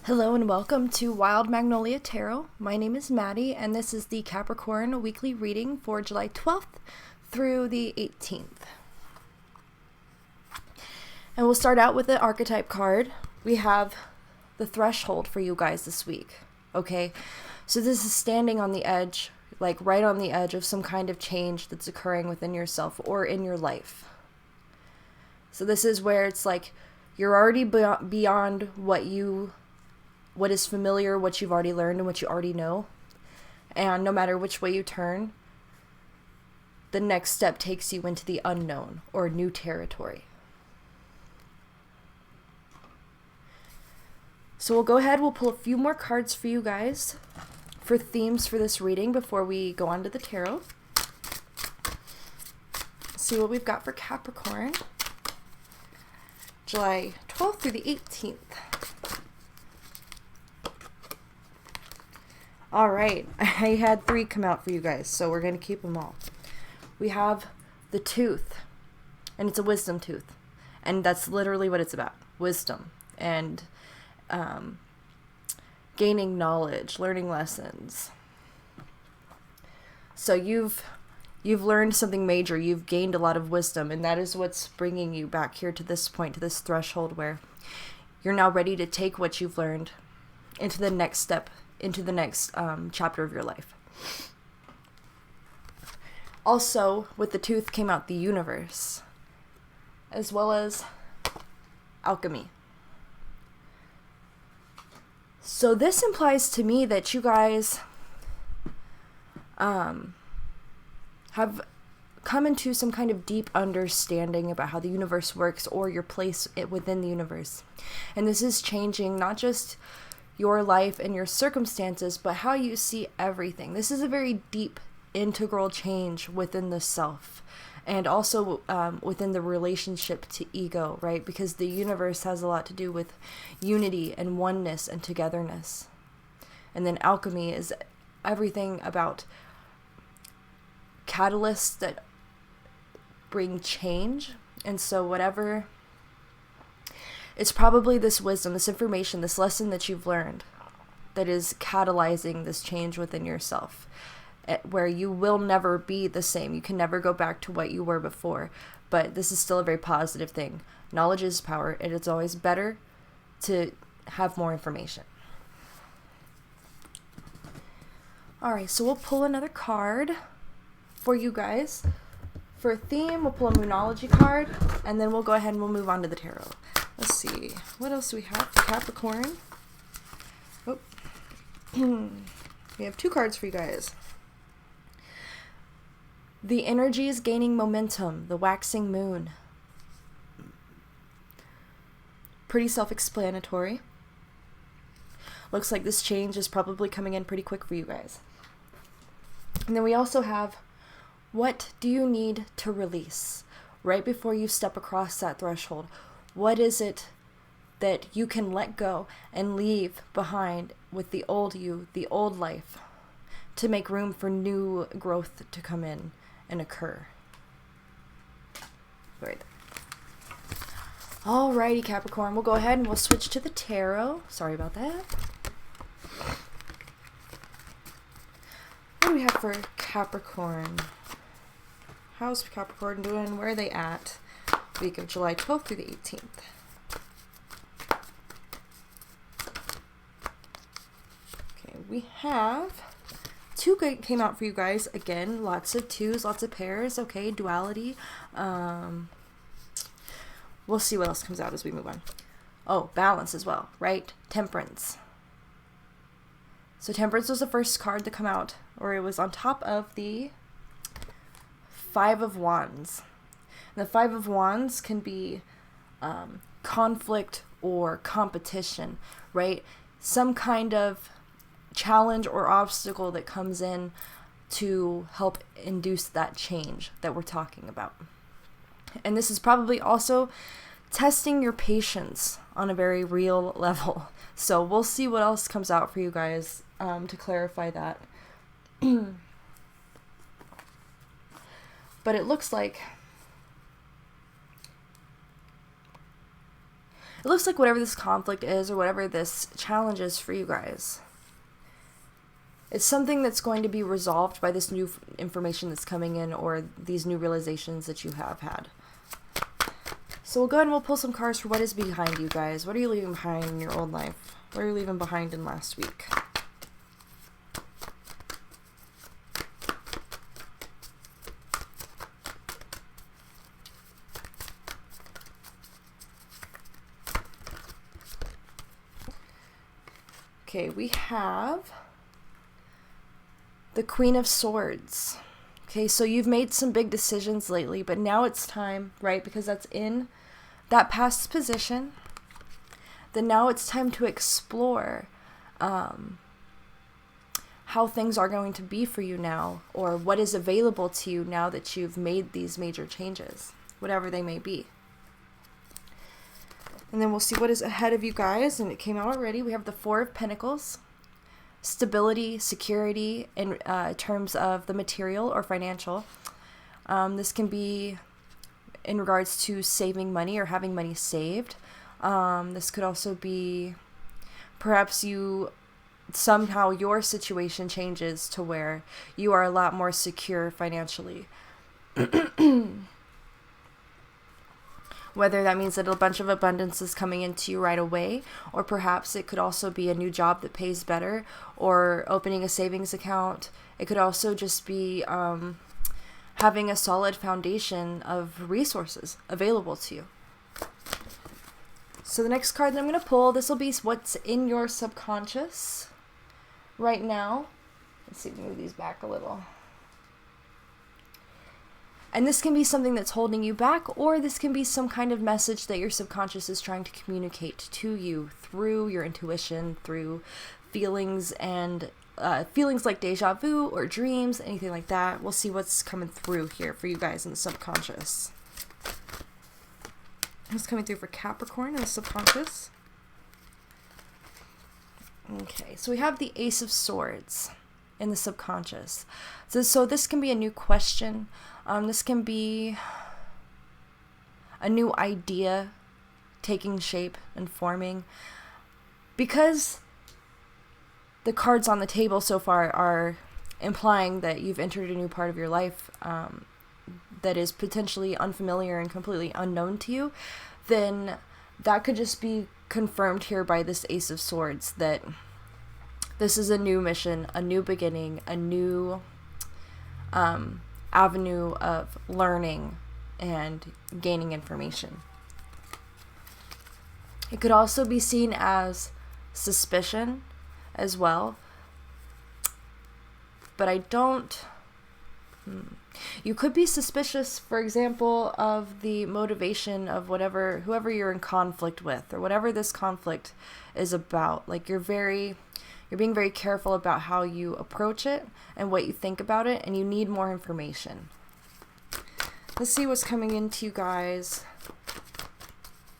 Hello and welcome to Wild Magnolia Tarot. My name is Maddie and this is the Capricorn Weekly reading for July 12th through the 18th. And we'll start out with the archetype card. We have the threshold for you guys this week, okay? So this is standing on the edge, like right on the edge of some kind of change that's occurring within yourself or in your life. So this is where it's like you're already beyond what is familiar, what you've already learned, and what you already know. And no matter which way you turn, the next step takes you into the unknown or new territory. So we'll go ahead, we'll pull a few more cards for you guys for themes for this reading before we go on to the tarot. See what we've got for Capricorn, July 12th through the 18th. All right, I had 3 come out for you guys, so we're going to keep them all. We have the tooth, and it's a wisdom tooth, and that's literally what it's about, wisdom, and gaining knowledge, learning lessons. So you've learned something major, you've gained a lot of wisdom, and that is what's bringing you back here to this point, to this threshold where you're now ready to take what you've learned into the next step, into the next chapter of your life. Also, with the tooth came out the universe, as well as alchemy. So this implies to me that you guys have come into some kind of deep understanding about how the universe works or your place within the universe. And this is changing not just your life and your circumstances, but how you see everything. This is a very deep, integral change within the self, and also within the relationship to ego, right? Because the universe has a lot to do with unity and oneness and togetherness. And then alchemy is everything about catalysts that bring change. And so whatever, it's probably this wisdom, this information, this lesson that you've learned that is catalyzing this change within yourself, where you will never be the same. You can never go back to what you were before, but this is still a very positive thing. Knowledge is power, and it's always better to have more information. All right, so we'll pull another card for you guys. For a theme, we'll pull a Moonology card, and then we'll go ahead and we'll move on to the tarot. Let's see, what else do we have for Capricorn? Oh, we have 2 cards for you guys. The energy is gaining momentum, the waxing moon. Pretty self-explanatory. Looks like this change is probably coming in pretty quick for you guys. And then we also have, what do you need to release right before you step across that threshold? What is it that you can let go and leave behind with the old you, the old life, to make room for new growth to come in and occur? Right there. Alrighty, Capricorn, we'll go ahead and we'll switch to the tarot. Sorry about that. What do we have for Capricorn? How's Capricorn doing? Where are they at? Week of July 12th through the 18th. Okay, we have 2 came out for you guys. Again, lots of 2s, lots of pairs. Okay, duality. We'll see what else comes out as we move on. Oh, balance as well, right? Temperance. So temperance was the first card to come out, or it was on top of the 5 of Wands. The 5 of Wands can be conflict or competition, right? Some kind of challenge or obstacle that comes in to help induce that change that we're talking about. And this is probably also testing your patience on a very real level. So we'll see what else comes out for you guys to clarify that. But it looks like looks like whatever this conflict is or whatever this challenge is for you guys, it's something that's going to be resolved by this new information that's coming in or these new realizations that you have had. So we'll go ahead and we'll pull some cards for what is behind you guys. What are you leaving behind in your old life? What are you leaving behind in last week? Okay, we have the Queen of Swords. Okay, so you've made some big decisions lately, but now it's time, right? Because that's in that past position. Then now it's time to explore how things are going to be for you now, or what is available to you now that you've made these major changes, whatever they may be. And then we'll see what is ahead of you guys. And it came out already. We have the Four of Pentacles. Stability, security in terms of the material or financial. This can be in regards to saving money or having money saved. This could also be perhaps somehow your situation changes to where you are a lot more secure financially. Whether that means that a bunch of abundance is coming into you right away, or perhaps it could also be a new job that pays better, or opening a savings account. It could also just be having a solid foundation of resources available to you. So the next card that I'm going to pull, this will be what's in your subconscious right now. Let's see if we move these back a little. And this can be something that's holding you back, or this can be some kind of message that your subconscious is trying to communicate to you through your intuition, through feelings and feelings like deja vu or dreams, anything like that. We'll see what's coming through here for you guys in the subconscious. What's coming through for Capricorn in the subconscious? Okay, so we have the Ace of Swords in the subconscious. So this can be a new question. This can be a new idea taking shape and forming. Because the cards on the table so far are implying that you've entered a new part of your life that is potentially unfamiliar and completely unknown to you, then that could just be confirmed here by this Ace of Swords, that this is a new mission, a new beginning, a new avenue of learning and gaining information. It could also be seen as suspicion as well, but I don't... You could be suspicious, for example, of the motivation of whoever you're in conflict with, or whatever this conflict is about. Like you're being very careful about how you approach it and what you think about it, and you need more information. Let's see what's coming into you guys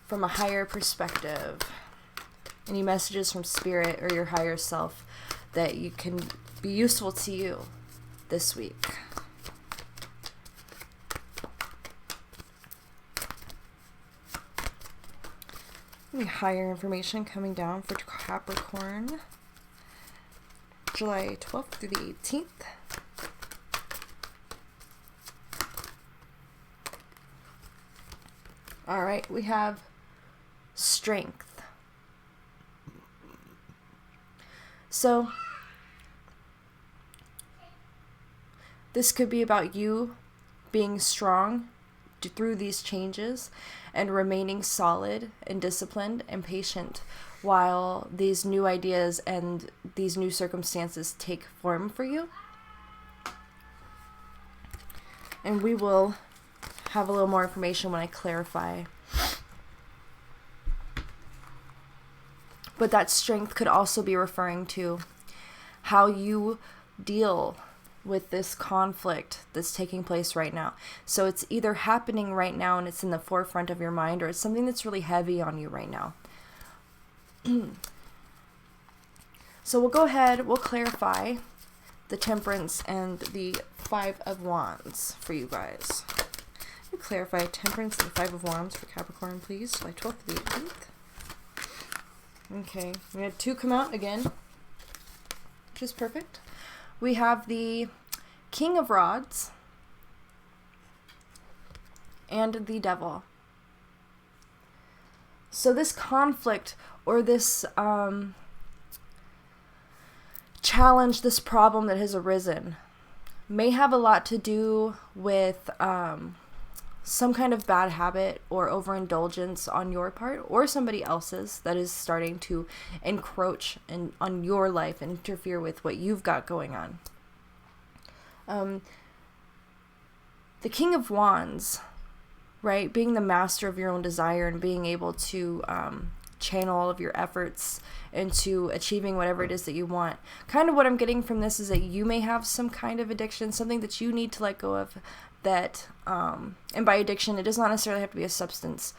from a higher perspective. Any messages from Spirit or your higher self that you can be useful to you this week. Any higher information coming down for Capricorn, July 12th through the 18th. All right, we have strength. So this could be about you being strong through these changes and remaining solid and disciplined and patient while these new ideas and these new circumstances take form for you. And we will have a little more information when I clarify. But that strength could also be referring to how you deal with this conflict that's taking place right now. So it's either happening right now and it's in the forefront of your mind, or it's something that's really heavy on you right now. So we'll go ahead, we'll clarify the Temperance and the Five of Wands for you guys. We'll clarify Temperance and the Five of Wands for Capricorn, please, July 12th to the 18th. Okay, we had 2 come out again, which is perfect. We have the King of Rods and the Devil. So this conflict or this challenge, this problem that has arisen, may have a lot to do with some kind of bad habit or overindulgence on your part or somebody else's that is starting to encroach on your life and interfere with what you've got going on. The King of Wands, right? Being the master of your own desire and being able to channel all of your efforts into achieving whatever it is that you want. Kind of what I'm getting from this is that you may have some kind of addiction, something that you need to let go of, that, and by addiction, it does not necessarily have to be a substance.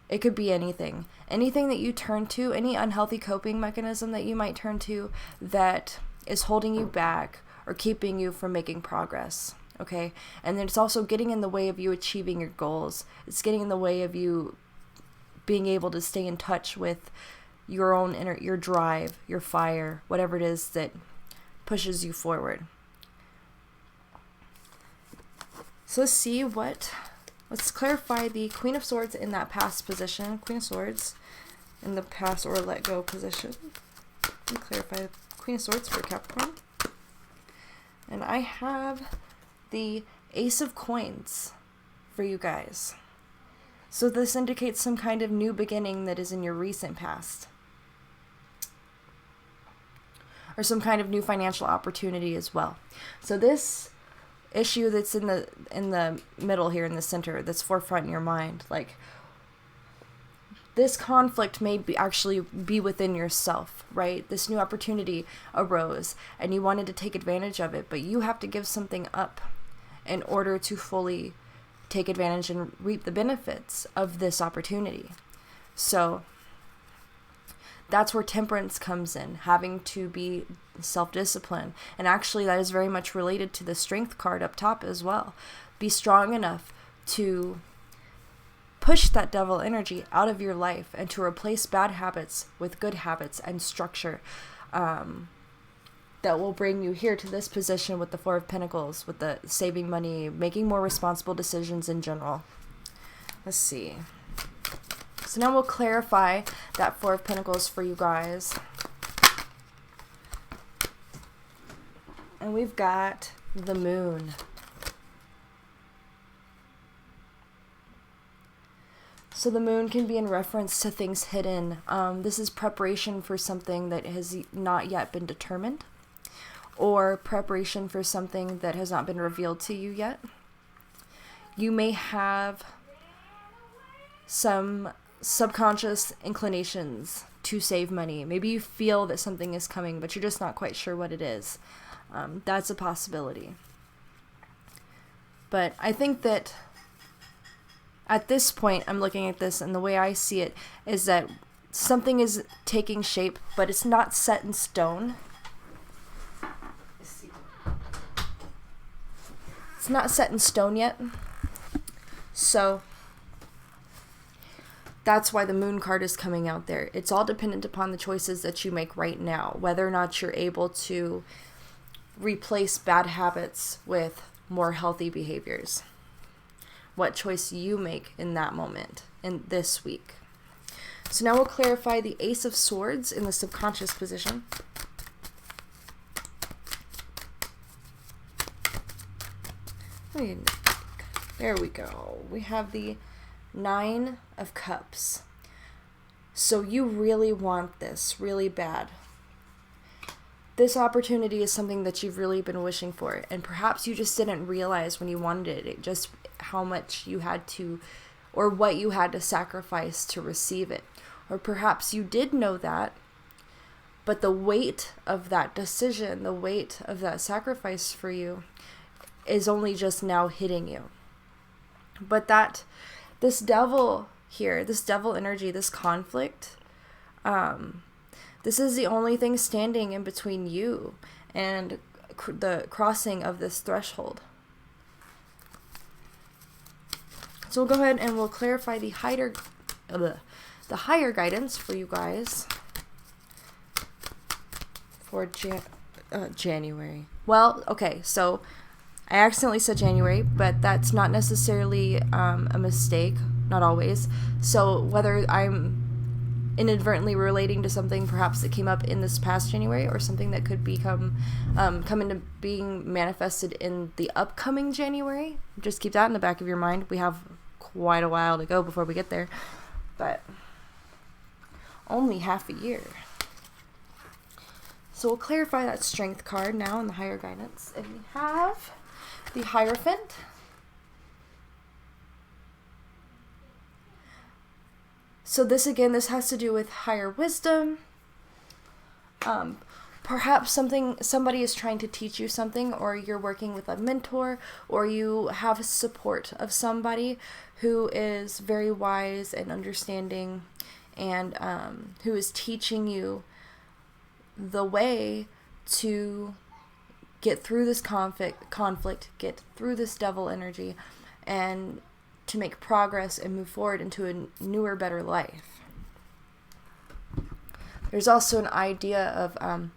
It could be anything. Anything that you turn to, any unhealthy coping mechanism that you might turn to that is holding you back or keeping you from making progress. Okay? And then it's also getting in the way of you achieving your goals. It's getting in the way of you being able to stay in touch with your own your drive, your fire, whatever it is that pushes you forward. So let's clarify the Queen of Swords in that past position. Queen of Swords in the pass or let go position. Let me clarify the Queen of Swords for Capricorn. And I have the Ace of Coins for you guys. So this indicates some kind of new beginning that is in your recent past. Or some kind of new financial opportunity as well. So this issue that's in the middle here, in the center, that's forefront in your mind, like, this conflict may actually be within yourself, right? This new opportunity arose and you wanted to take advantage of it, but you have to give something up in order to fully take advantage and reap the benefits of this opportunity. So that's where temperance comes in, having to be self-disciplined. And actually that is very much related to the strength card up top as well. Be strong enough to push that devil energy out of your life and to replace bad habits with good habits and structure that will bring you here to this position with the Four of Pentacles, with the saving money, making more responsible decisions in general. Let's see. So now we'll clarify that Four of Pentacles for you guys. And we've got the Moon. So the Moon can be in reference to things hidden. This is preparation for something that has not yet been determined, or preparation for something that has not been revealed to you yet. You may have some subconscious inclinations to save money. Maybe you feel that something is coming, but you're just not quite sure what it is. That's a possibility. But I think that at this point, I'm looking at this, and the way I see it is that something is taking shape, but it's not set in stone. It's not set in stone yet. So that's why the Moon card is coming out there. It's all dependent upon the choices that you make right now, whether or not you're able to replace bad habits with more healthy behaviors. What choice you make in that moment, in this week. So now we'll clarify the Ace of Swords in the subconscious position. There we go. We have the Nine of Cups. So you really want this really bad. This opportunity is something that you've really been wishing for, and perhaps you just didn't realize when you wanted it just how much you had to, or what you had to sacrifice to receive it. Or perhaps you did know that, but the weight of that decision, the weight of that sacrifice for you is only just now hitting you. But that, this devil here, this devil energy, this conflict, this is the only thing standing in between you and the crossing of this threshold. So we'll go ahead and we'll clarify the the higher guidance for you guys for January. Well, okay, so I accidentally said January, but that's not necessarily a mistake, not always. So whether I'm inadvertently relating to something perhaps that came up in this past January, or something that could become come into being manifested in the upcoming January, just keep that in the back of your mind. We have quite a while to go before we get there, but only half a year. So we'll clarify that Strength card now in the higher guidance, and we have the Hierophant. So this has to do with higher wisdom. Perhaps somebody is trying to teach you something, or you're working with a mentor, or you have support of somebody who is very wise and understanding, and who is teaching you the way to get through this conflict, get through this devil energy, and to make progress and move forward into a newer, better life. There's also an idea of,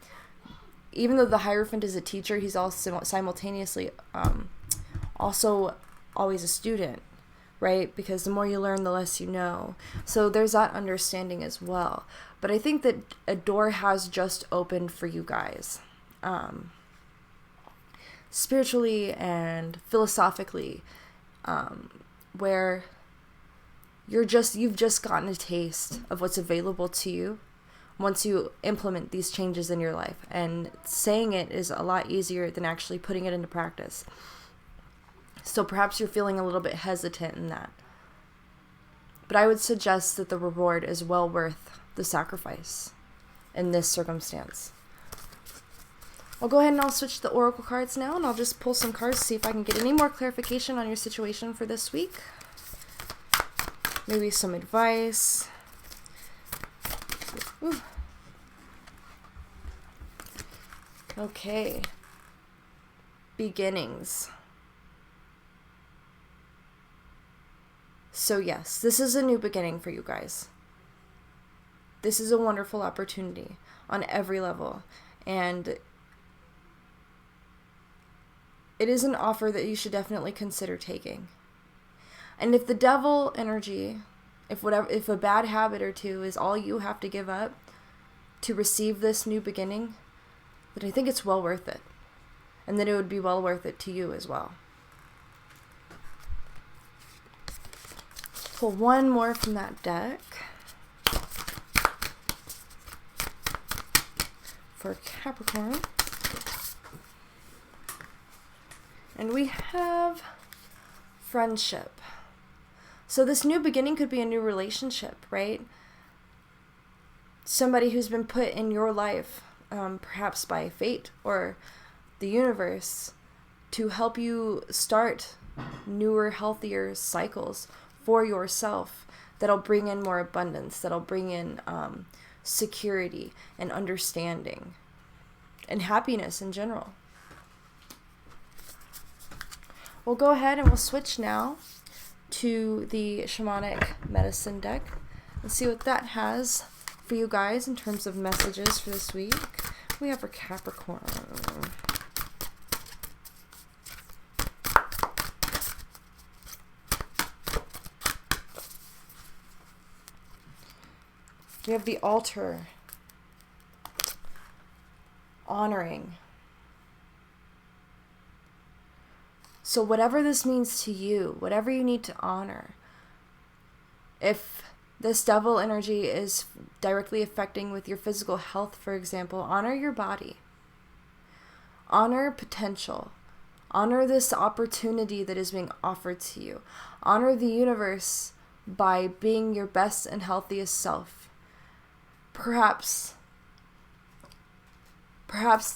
even though the Hierophant is a teacher, he's also simultaneously also always a student, right? Because the more you learn, the less you know. So there's that understanding as well. But I think that a door has just opened for you guys. Spiritually and philosophically, where you've just gotten a taste of what's available to you once you implement these changes in your life. And saying it is a lot easier than actually putting it into practice. So perhaps you're feeling a little bit hesitant in that. But I would suggest that the reward is well worth the sacrifice in this circumstance. I'll go ahead and I'll switch the oracle cards now, and I'll just pull some cards to see if I can get any more clarification on your situation for this week. Maybe some advice. Ooh. Okay. Beginnings. So yes, this is a new beginning for you guys. This is a wonderful opportunity on every level, and it is an offer that you should definitely consider taking. And if the devil energy, if a bad habit or two is all you have to give up to receive this new beginning, then I think it's well worth it. And then it would be well worth it to you as well. Pull one more from that deck for Capricorn. And we have friendship. So this new beginning could be a new relationship, right? Somebody who's been put in your life, perhaps by fate or the universe, to help you start newer, healthier cycles for yourself that'll bring in more abundance, that'll bring in security and understanding and happiness in general. We'll go ahead and we'll switch now to the shamanic medicine deck and see what that has for you guys in terms of messages for this week. We have for Capricorn. We have the altar, honoring. So whatever this means to you, whatever you need to honor, if this devil energy is directly affecting with your physical health, for example, honor your body. Honor potential. Honor this opportunity that is being offered to you. Honor the universe by being your best and healthiest self. Perhaps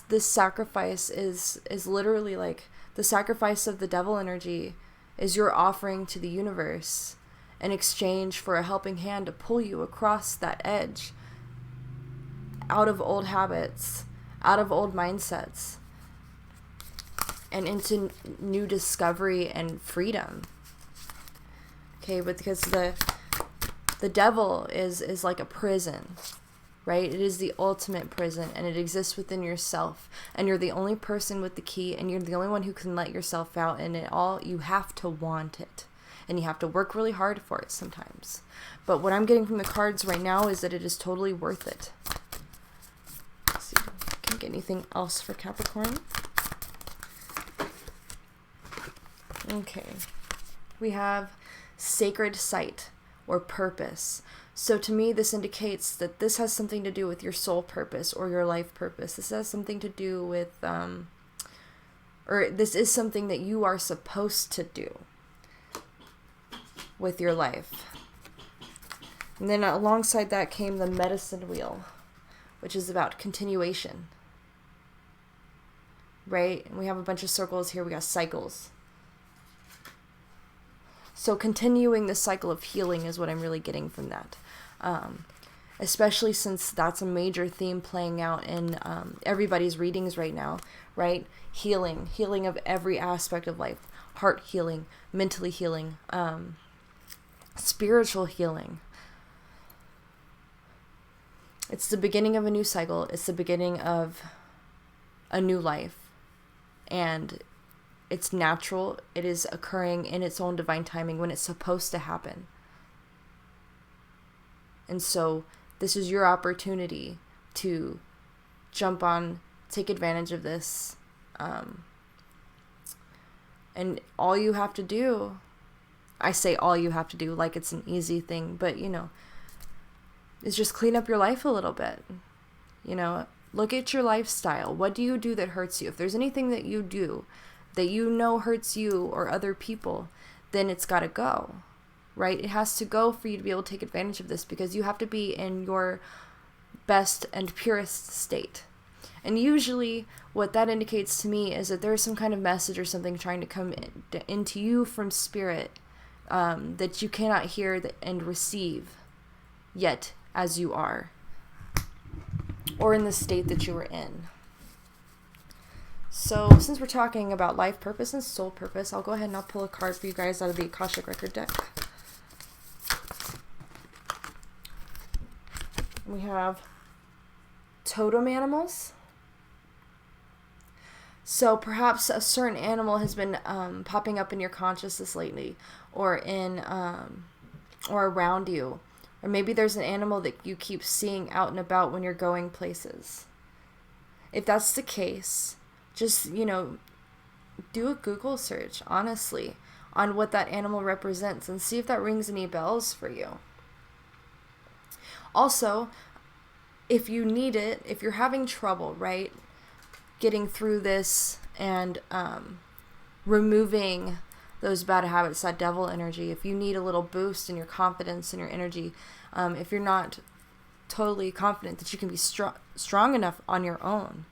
this sacrifice is literally like the sacrifice of the devil energy is your offering to the universe in exchange for a helping hand to pull you across that edge, out of old habits, out of old mindsets, and into new discovery and freedom. Okay, but because the The devil is like a prison, right? It is the ultimate prison, and it exists within yourself, and you're the only person with the key, and you're the only one who can let yourself out, and you have to want it, and you have to work really hard for it sometimes. But what I'm getting from the cards right now is that it is totally worth it. Let's see if I can get anything else for Capricorn. Okay, we have sacred site or purpose. So to me, this indicates that this has something to do with your soul purpose or your life purpose. This has something to do with, or this is something that you are supposed to do with your life. And then alongside that came the medicine wheel, which is about continuation, right? And we have a bunch of circles here. We got cycles. So continuing the cycle of healing is what I'm really getting from that. Especially since that's a major theme playing out in everybody's readings right now, right? Healing of every aspect of life. Heart healing, mentally healing, spiritual healing. It's the beginning of a new cycle. It's the beginning of a new life. And it's natural. It is occurring in its own divine timing when it's supposed to happen. And so this is your opportunity to jump on, take advantage of this. And all you have to do, I say all you have to do like it's an easy thing, but is just clean up your life a little bit. Look at your lifestyle. What do you do that hurts you? If there's anything that you do that hurts you or other people, then it's got to go, right? It has to go for you to be able to take advantage of this, because you have to be in your best and purest state. And usually what that indicates to me is that there's some kind of message or something trying to come into you from spirit that you cannot hear and receive yet as you are, or in the state that you were in. So since we're talking about life purpose and soul purpose, I'll go ahead and I'll pull a card for you guys out of the Akashic Record deck. We have totem animals. So perhaps a certain animal has been popping up in your consciousness lately, or in or around you. Or maybe there's an animal that you keep seeing out and about when you're going places. If that's the case, just, do a Google search, honestly, on what that animal represents and see if that rings any bells for you. Also, if you need it, if you're having trouble, right, getting through this and removing those bad habits, that devil energy, if you need a little boost in your confidence and your energy, if you're not totally confident that you can be strong enough on your own,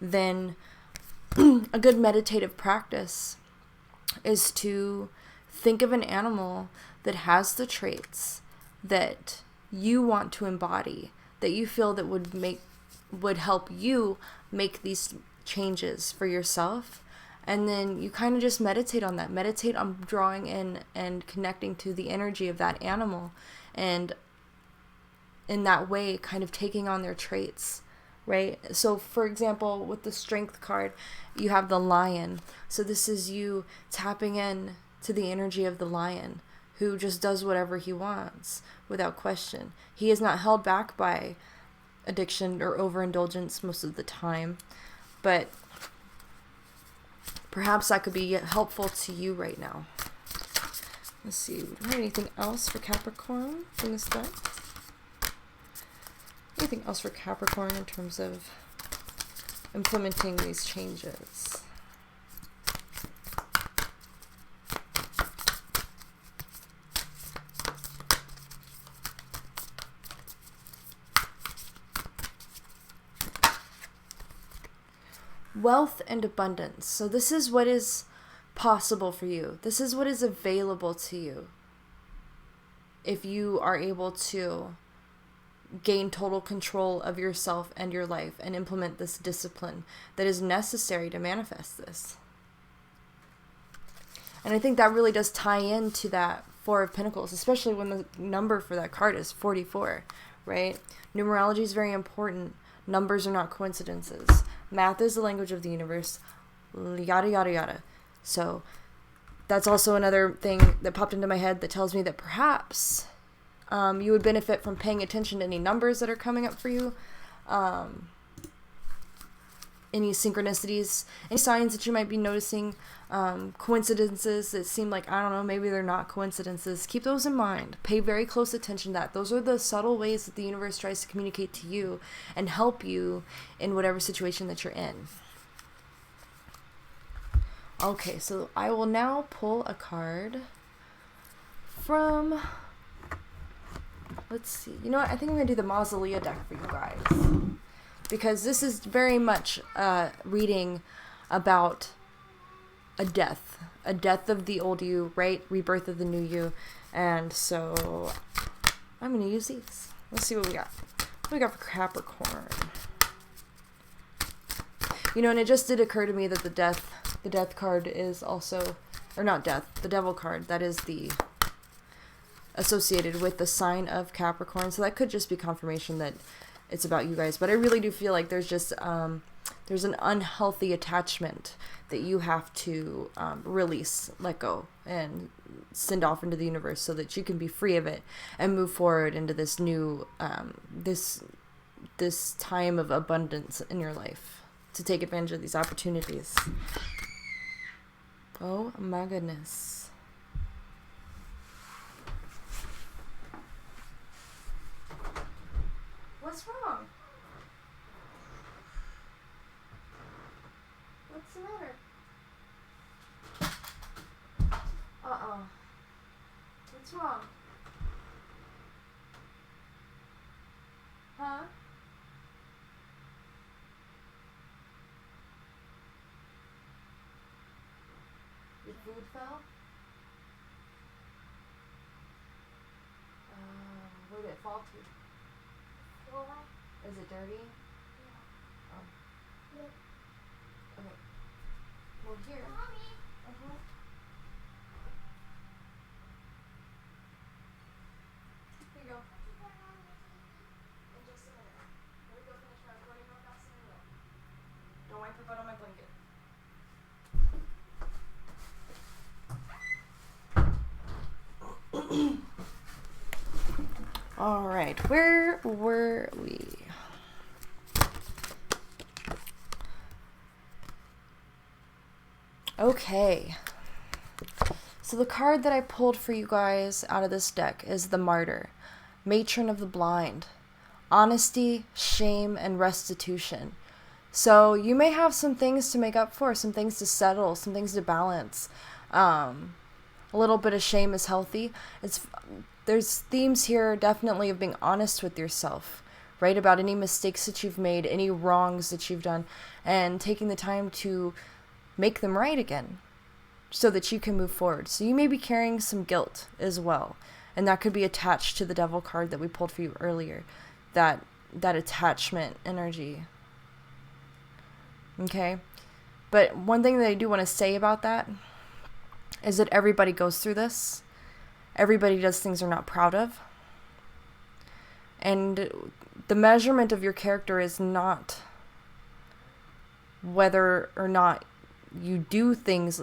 then a good meditative practice is to think of an animal that has the traits that you want to embody, that you feel that would help you make these changes for yourself. And then you kind of just meditate on that. Meditate on drawing in and connecting to the energy of that animal. And in that way, kind of taking on their traits, right? So, for example, with the Strength card, you have the lion. So this is you tapping in to the energy of the lion, who just does whatever he wants without question. He is not held back by addiction or overindulgence most of the time. But perhaps that could be helpful to you right now. Let's see. Do we have anything else for Capricorn from this deck? Anything else for Capricorn in terms of implementing these changes? Wealth and abundance. So this is what is possible for you. This is what is available to you if you are able to gain total control of yourself and your life and implement this discipline that is necessary to manifest this. And I think that really does tie into that Four of Pentacles, especially when the number for that card is 44, right? Numerology is very important. Numbers are not coincidences. Math is the language of the universe. Yada, yada, yada. So that's also another thing that popped into my head that tells me that perhaps you would benefit from paying attention to any numbers that are coming up for you. Any synchronicities, any signs that you might be noticing, coincidences that seem like, I don't know, maybe they're not coincidences. Keep those in mind. Pay very close attention to that. Those are the subtle ways that the universe tries to communicate to you and help you in whatever situation that you're in. Okay, so I will now pull a card from, let's see, you know what, I think I'm going to do the Mausolea deck for you guys. Because this is very much reading about a death of the old you, right? Rebirth of the new you. And so I'm going to use these. Let's see what we got. What do we got for Capricorn? You know, and it just did occur to me that the death card is also, or not death, the devil card, that is the associated with the sign of Capricorn. So that could just be confirmation that it's about you guys. But I really do feel like there's just, there's an unhealthy attachment that you have to release, let go, and send off into the universe so that you can be free of it and move forward into this new, this time of abundance in your life to take advantage of these opportunities. Oh my goodness. What's wrong? What's the matter? What's wrong? Huh? Your food fell? Where did it fall to? Is it dirty? Yeah. Oh. Yeah. Okay. Well, here. Mommy. Uh-huh. Here you go. In just a minute. Let me go finish my recording real fast and then don't wipe your butt on my blanket. All right, where were we? Okay. So the card that I pulled for you guys out of this deck is the Martyr, Matron of the Blind. Honesty, shame, and restitution. So you may have some things to make up for, some things to settle, some things to balance. A little bit of shame is healthy. There's themes here definitely of being honest with yourself, right? About any mistakes that you've made, any wrongs that you've done, and taking the time to make them right again so that you can move forward. So you may be carrying some guilt as well. And that could be attached to the Devil card that we pulled for you earlier. That attachment energy. Okay? But one thing that I do want to say about that is that everybody goes through this. Everybody does things they're not proud of. And the measurement of your character is not whether or not you do things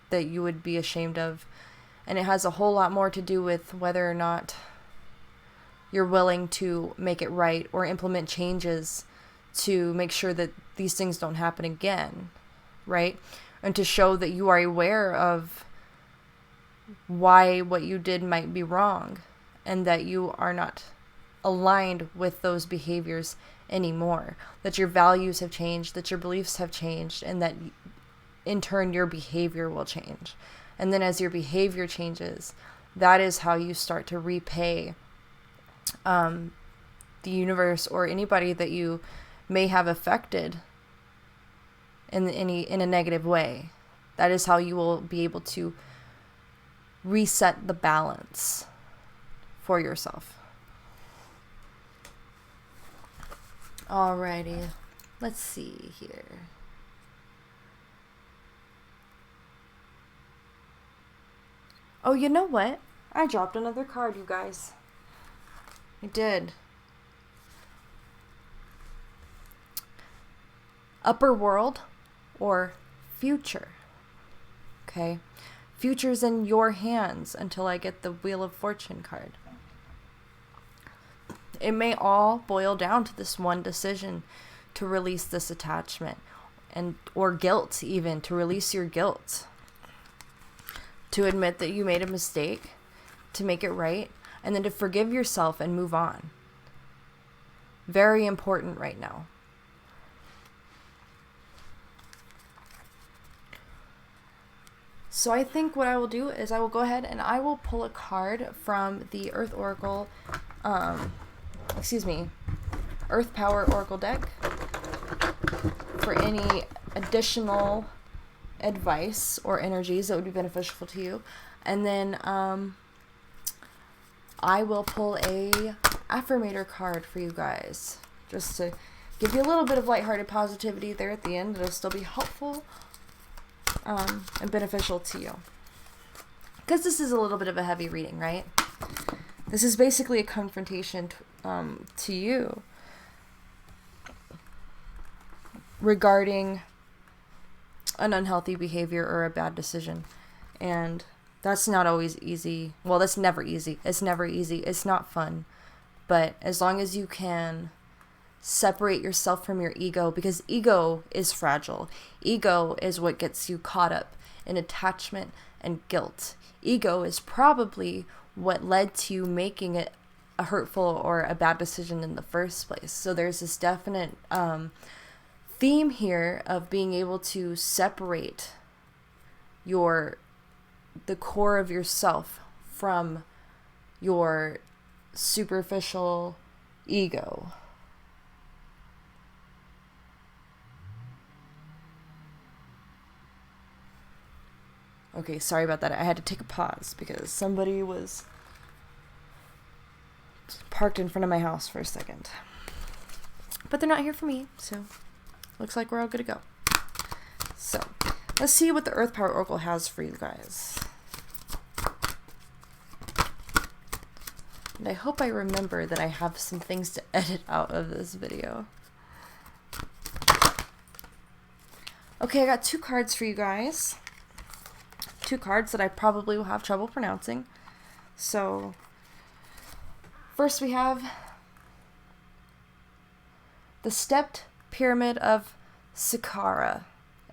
that you would be ashamed of. And it has a whole lot more to do with whether or not you're willing to make it right or implement changes to make sure that these things don't happen again, right? And to show that you are aware of why what you did might be wrong and that you are not aligned with those behaviors anymore, that your values have changed, that your beliefs have changed, and that in turn your behavior will change. And then as your behavior changes, that is how you start to repay the universe or anybody that you may have affected in a negative way. That is how you will be able to reset the balance for yourself. Alrighty, let's see here. Oh, you know what? I dropped another card, you guys. I did. Upper world or future. Okay. Future's in your hands until I get the Wheel of Fortune card. It may all boil down to this one decision to release this attachment or guilt, even to release your guilt, to admit that you made a mistake, to make it right, and then to forgive yourself and move on. Very important right now. So I think what I will do is I will go ahead and I will pull a card from the Earth Oracle, Earth Power Oracle deck for any additional advice or energies that would be beneficial to you. And then I will pull a affirmator card for you guys, just to give you a little bit of lighthearted positivity there at the end. It'll still be helpful and beneficial to you, because this is a little bit of a heavy reading, right? This is basically a confrontation to you regarding an unhealthy behavior or a bad decision. And that's not always easy. Well, that's never easy. It's never easy. It's not fun. But as long as you can separate yourself from your ego, because ego is fragile. Ego is what gets you caught up in attachment and guilt. Ego is probably what led to you making it a hurtful or a bad decision in the first place. So there's this definite theme here of being able to separate the core of yourself from your superficial ego. Okay, sorry about that. I had to take a pause because somebody was parked in front of my house for a second. But they're not here for me, so looks like we're all good to go. So, let's see what the Earth Power Oracle has for you guys. And I hope I remember that I have some things to edit out of this video. Okay, I got two cards for you guys. Two cards that I probably will have trouble pronouncing. So, first we have the Stepped Pyramid of Saqqara,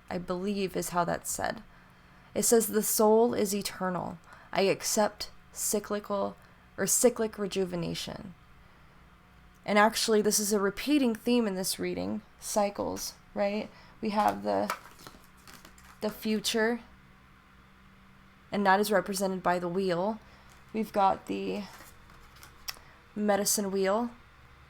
I believe is how that's said. It says, the soul is eternal. I accept cyclic rejuvenation. And actually, this is a repeating theme in this reading. Cycles, right? We have the future, and that is represented by the wheel. We've got the medicine wheel,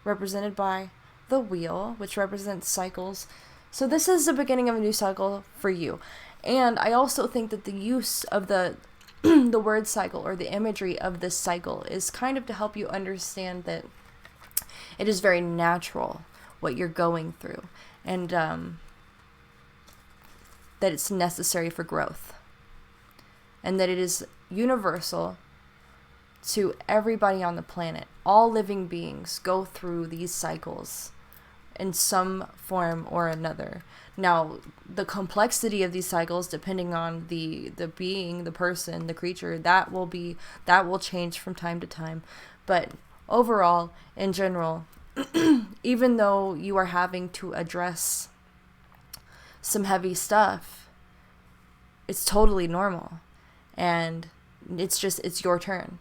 represented by the wheel, which represents cycles. So this is the beginning of a new cycle for you. And I also think that the use of the the word cycle, or the imagery of this cycle, is kind of to help you understand that it is very natural what you're going through, and that it's necessary for growth, and that it is universal to everybody on the planet. All living beings go through these cycles in some form or another. Now, the complexity of these cycles, depending on the being, the person, the creature, that will change from time to time. But overall, in general, even though you are having to address some heavy stuff, it's totally normal. And it's your turn.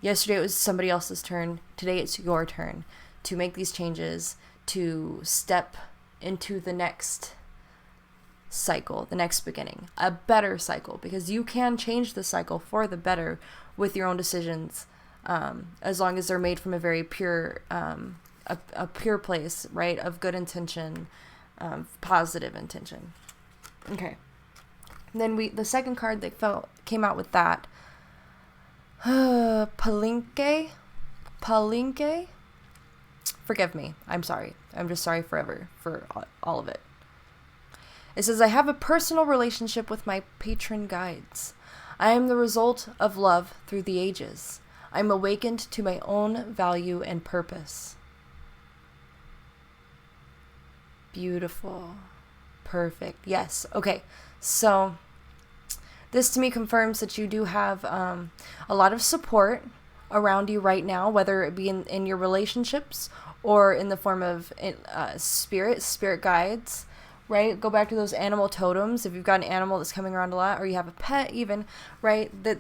Yesterday it was somebody else's turn. Today it's your turn to make these changes, to step into the next cycle, the next beginning, a better cycle, because you can change the cycle for the better with your own decisions, as long as they're made from a very pure, a pure place, right, of good intention, positive intention. Okay. And then the second card that came out with that, Palinque. Forgive me. I'm sorry. I'm just sorry forever for all of it. It says, I have a personal relationship with my patron guides. I am the result of love through the ages. I am awakened to my own value and purpose. Beautiful. Perfect. Yes. Okay. So this to me confirms that you do have a lot of support around you right now, whether it be in your relationships or in the form of spirit guides, right? Go back to those animal totems. If you've got an animal that's coming around a lot, or you have a pet even, right? That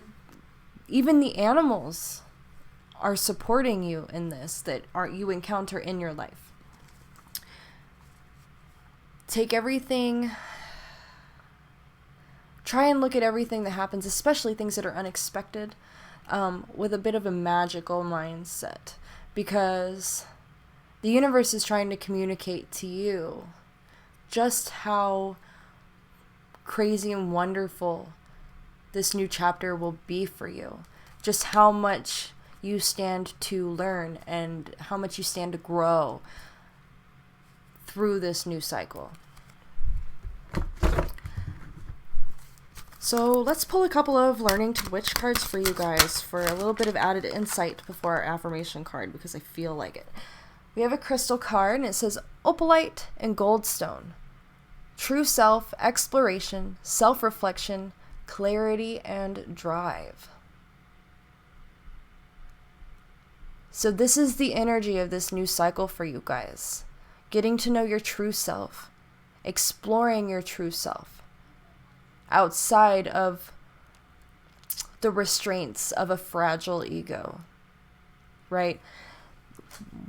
even the animals are supporting you in this, that you encounter in your life. Take everything, try and look at everything that happens, especially things that are unexpected, with a bit of a magical mindset, because the universe is trying to communicate to you just how crazy and wonderful this new chapter will be for you. Just how much you stand to learn and how much you stand to grow through this new cycle. So let's pull a couple of learning to witch cards for you guys for a little bit of added insight before our affirmation card, because I feel like it. We have a crystal card, and it says opalite and goldstone. True self, exploration, self-reflection, clarity, and drive. So this is the energy of this new cycle for you guys. Getting to know your true self. Exploring your true self. Outside of the restraints of a fragile ego. Right?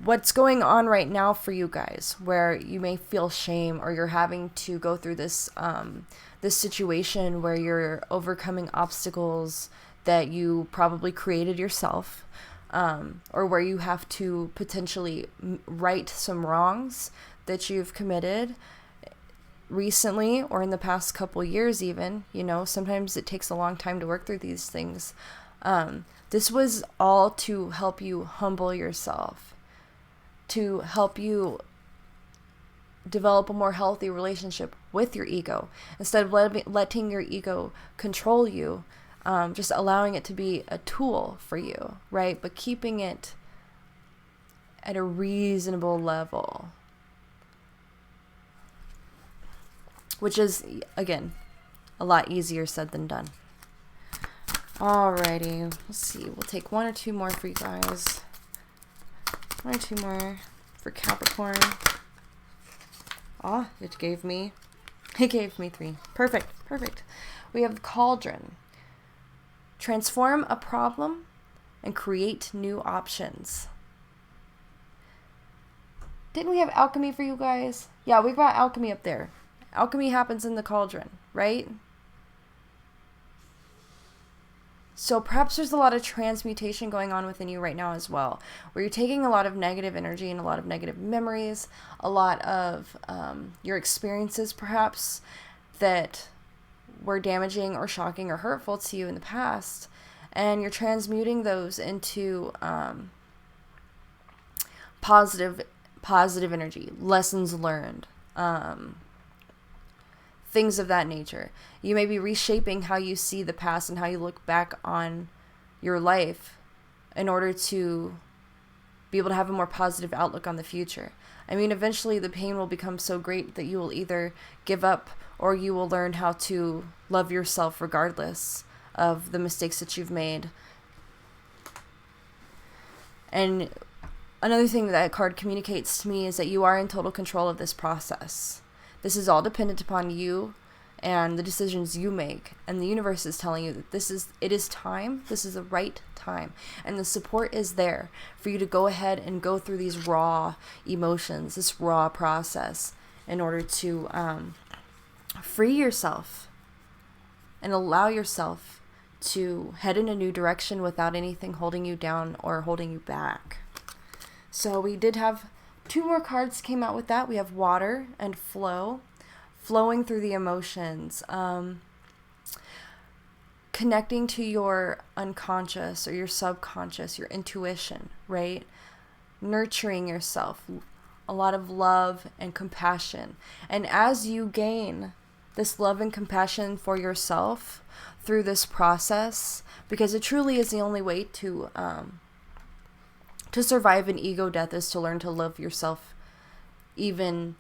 What's going on right now for you guys, where you may feel shame, or you're having to go through this this situation where you're overcoming obstacles that you probably created yourself, or where you have to potentially right some wrongs that you've committed recently or in the past couple years even. You know, sometimes it takes a long time to work through these things. This was all to help you humble yourself, to help you develop a more healthy relationship with your ego. Instead of letting your ego control you, just allowing it to be a tool for you, right? But keeping it at a reasonable level. Which is, again, a lot easier said than done. Alrighty, let's see. We'll take one or two more for you guys. One or two more for Capricorn. It gave me 3. Perfect. We have the Cauldron. Transform a problem and create new options. Didn't we have alchemy for you guys? Yeah, we've got alchemy up there. Alchemy happens in the cauldron, right? So perhaps there's a lot of transmutation going on within you right now as well, where you're taking a lot of negative energy and a lot of negative memories, a lot of your experiences perhaps that were damaging or shocking or hurtful to you in the past, and you're transmuting those into positive energy, lessons learned, things of that nature. You may be reshaping how you see the past and how you look back on your life in order to be able to have a more positive outlook on the future. I mean, eventually the pain will become so great that you will either give up or you will learn how to love yourself regardless of the mistakes that you've made. And another thing that card communicates to me is that you are in total control of this process. This is all dependent upon you and the decisions you make. And the universe is telling you that it is time. This is the right time. And the support is there for you to go ahead and go through these raw emotions, this raw process, in order to free yourself and allow yourself to head in a new direction without anything holding you down or holding you back. So we did have 2 more cards came out with that. We have water and flow, flowing through the emotions, connecting to your unconscious or your subconscious, your intuition, right? Nurturing yourself, a lot of love and compassion. And as you gain this love and compassion for yourself through this process, because it truly is the only way to survive an ego death, is to learn to love yourself even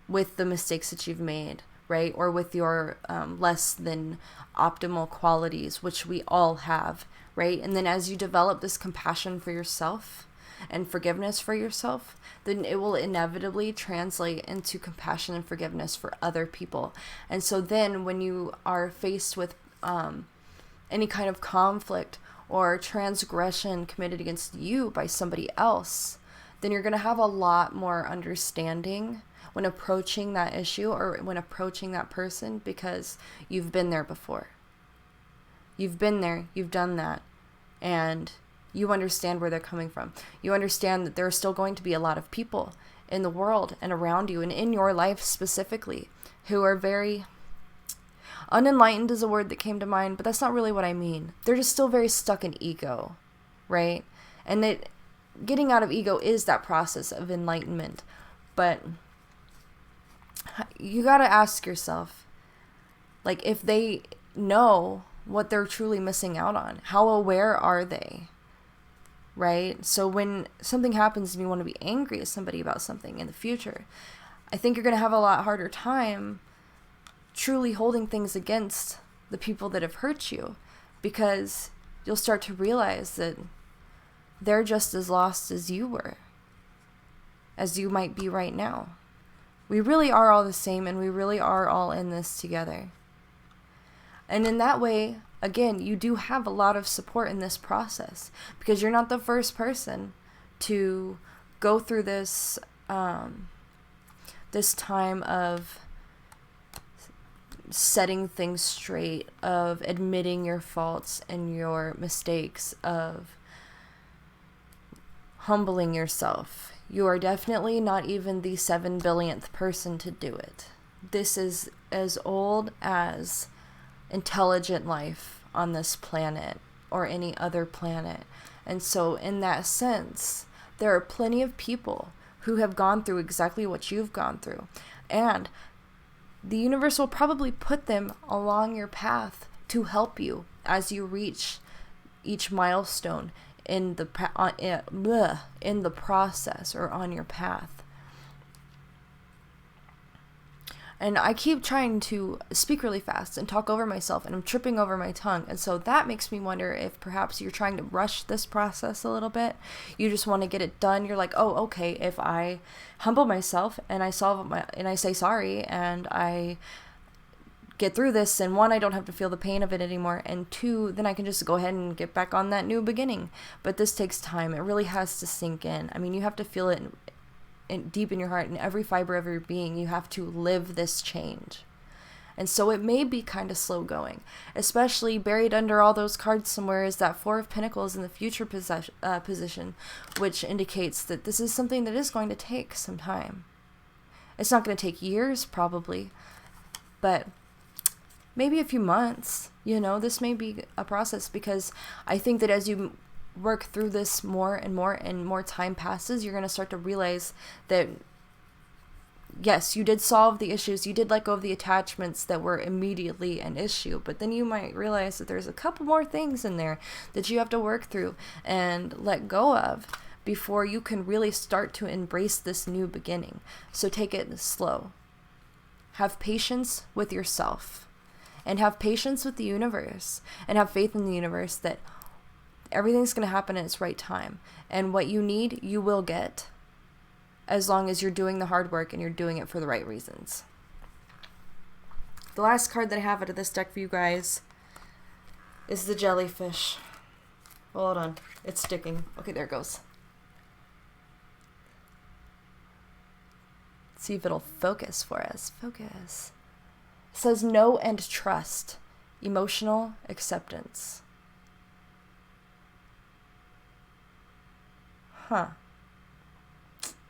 with the mistakes that you've made, right? Or with your less than optimal qualities, which we all have, right? And then as you develop this compassion for yourself and forgiveness for yourself, then it will inevitably translate into compassion and forgiveness for other people. And so then when you are faced with any kind of conflict or transgression committed against you by somebody else, then you're going to have a lot more understanding when approaching that issue or when approaching that person, because you've been there before. You've been there, you've done that, and you understand where they're coming from. You understand that there are still going to be a lot of people in the world and around you and in your life specifically who are very unenlightened, is a word that came to mind, but that's not really what I mean. They're just still very stuck in ego, right? And getting out of ego is that process of enlightenment. But you got to ask yourself, like, if they know what they're truly missing out on, how aware are they? Right? So when something happens and you want to be angry at somebody about something in the future, I think you're going to have a lot harder time truly holding things against the people that have hurt you, because you'll start to realize that they're just as lost as you were, as you might be right now. We really are all the same, and we really are all in this together. And in that way, again, you do have a lot of support in this process, because you're not the first person to go through this this time of setting things straight, of admitting your faults and your mistakes, of humbling yourself. You are definitely not even the 7 billionth person to do it. This is as old as intelligent life on this planet or any other planet. And so in that sense, there are plenty of people who have gone through exactly what you've gone through. And the universe will probably put them along your path to help you as you reach each milestone in the process or on your path. And I keep trying to speak really fast and talk over myself, and I'm tripping over my tongue. And so that makes me wonder if perhaps you're trying to rush this process a little bit. You just want to get it done. You're like, oh, okay, if I humble myself and I say sorry and I get through this, and 1, I don't have to feel the pain of it anymore, and 2, then I can just go ahead and get back on that new beginning. But this takes time. It really has to sink in. I mean, you have to feel it deep in your heart, in every fiber of your being. You have to live this change. And so it may be kind of slow going, especially buried under all those cards somewhere is that 4 of Pentacles in the future position, which indicates that this is something that is going to take some time. It's not going to take years probably, but maybe a few months. This may be a process, because I think that as you work through this more and more time passes, you're going to start to realize that yes, you did solve the issues, you did let go of the attachments that were immediately an issue, but then you might realize that there's a couple more things in there that you have to work through and let go of before you can really start to embrace this new beginning. So take it slow. Have patience with yourself, and have patience with the universe, and have faith in the universe that everything's going to happen in its right time. And what you need, you will get, as long as you're doing the hard work and you're doing it for the right reasons. The last card that I have out of this deck for you guys is the jellyfish. Hold on. It's sticking. Okay, there it goes. Let's see if it'll focus for us. Focus. It says know and trust. Emotional acceptance. Huh.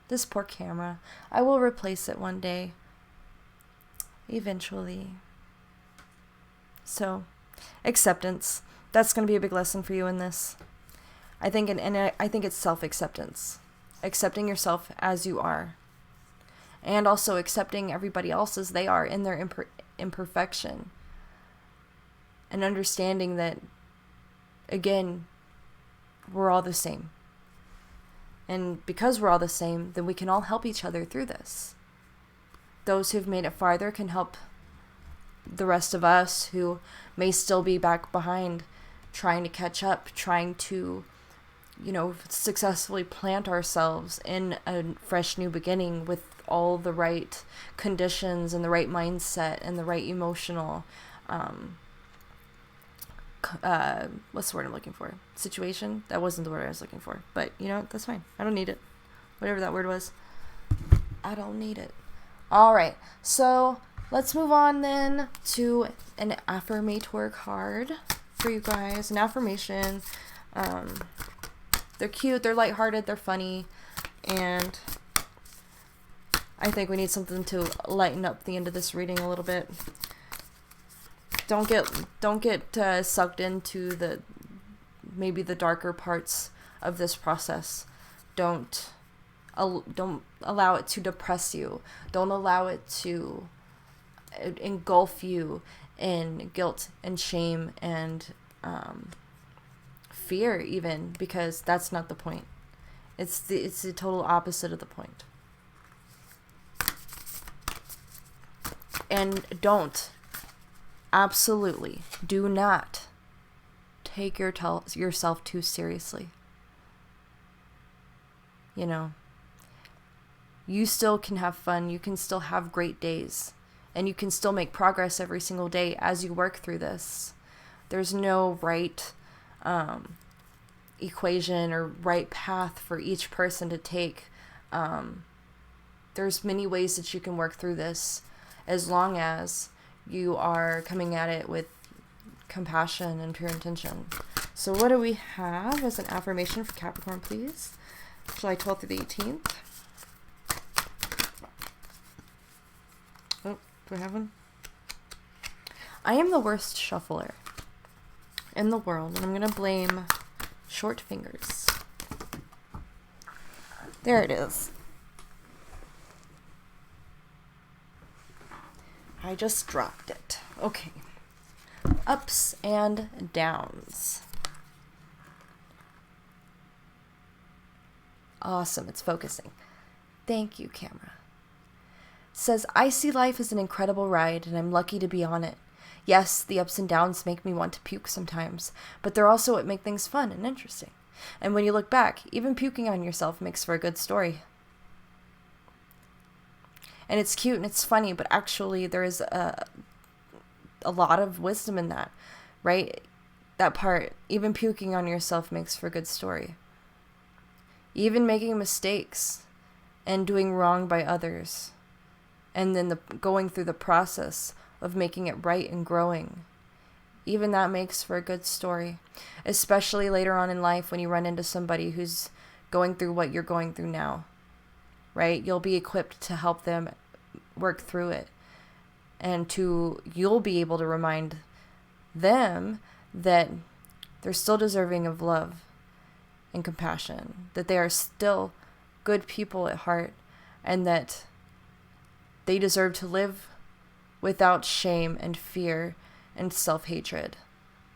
This poor camera. I will replace it one day. Eventually. So, acceptance. That's going to be a big lesson for you in this. I think, I think it's self-acceptance. Accepting yourself as you are. And also accepting everybody else as they are in their imperfection. And understanding that, again, we're all the same. And because we're all the same, then we can all help each other through this. Those who've made it farther can help the rest of us who may still be back behind, trying to catch up, trying to, successfully plant ourselves in a fresh new beginning with all the right conditions and the right mindset and the right emotional, what's the word I'm looking for? Situation? That wasn't the word I was looking for. But, that's fine. I don't need it. Whatever that word was. I don't need it. All right. So let's move on then to an affirmator card for you guys. An affirmation. They're cute. They're lighthearted. They're funny. And I think we need something to lighten up the end of this reading a little bit. Don't get sucked into maybe the darker parts of this process. Don't allow it to depress you. Don't allow it to engulf you in guilt and shame and fear, even, because that's not the point. It's the total opposite of the point. And absolutely do not take yourself too seriously. You still can have fun. You can still have great days. And you can still make progress every single day as you work through this. There's no right equation or right path for each person to take. There's many ways that you can work through this, as long as you are coming at it with compassion and pure intention. So what do we have as an affirmation for Capricorn, please? July 12th through the 18th. Oh, do I have one? I am the worst shuffler in the world, and I'm going to blame short fingers. There it is. I just dropped it. Okay. Ups and downs. Awesome. It's focusing. Thank you, camera. It says, I see life as an incredible ride, and I'm lucky to be on it. Yes, the ups and downs make me want to puke sometimes, but they're also what make things fun and interesting. And when you look back, even puking on yourself makes for a good story. And it's cute and it's funny, but actually there is a lot of wisdom in that, right? That part, even puking on yourself makes for a good story. Even making mistakes and doing wrong by others, and then going through the process of making it right and growing, even that makes for a good story, especially later on in life when you run into somebody who's going through what you're going through now. Right? You'll be equipped to help them work through it. And you'll be able to remind them that they're still deserving of love and compassion, that they are still good people at heart, and that they deserve to live without shame and fear and self-hatred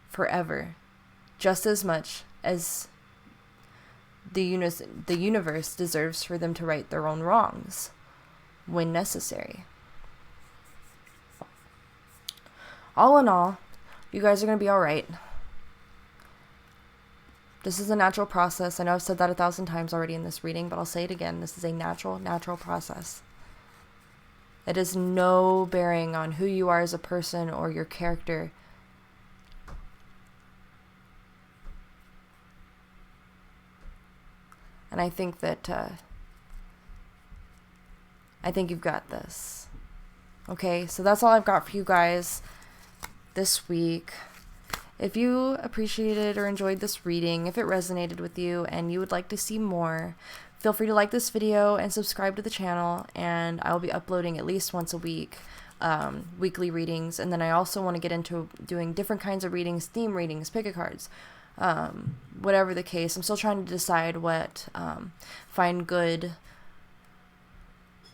forever, just as much as the universe deserves for them to right their own wrongs when necessary. All in all, you guys are going to be all right. This is a natural process. I know I've said that 1,000 times already in this reading, but I'll say it again. This is a natural process. It has no bearing on who you are as a person or your character. And I think that, I think you've got this. Okay, so that's all I've got for you guys this week. If you appreciated or enjoyed this reading, if it resonated with you and you would like to see more, feel free to like this video and subscribe to the channel, and I'll be uploading at least once a week, weekly readings. And then I also want to get into doing different kinds of readings, theme readings, pick a cards, whatever the case. I'm still trying to decide what, find good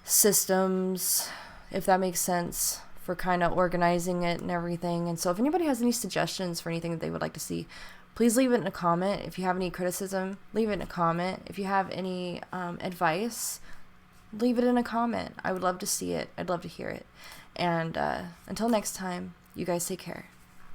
systems, if that makes sense, for kind of organizing it and everything. And so if anybody has any suggestions for anything that they would like to see, please leave it in a comment. If you have any criticism, leave it in a comment. If you have any advice, leave it in a comment. I would love to see it. I'd love to hear it. And until next time, you guys take care.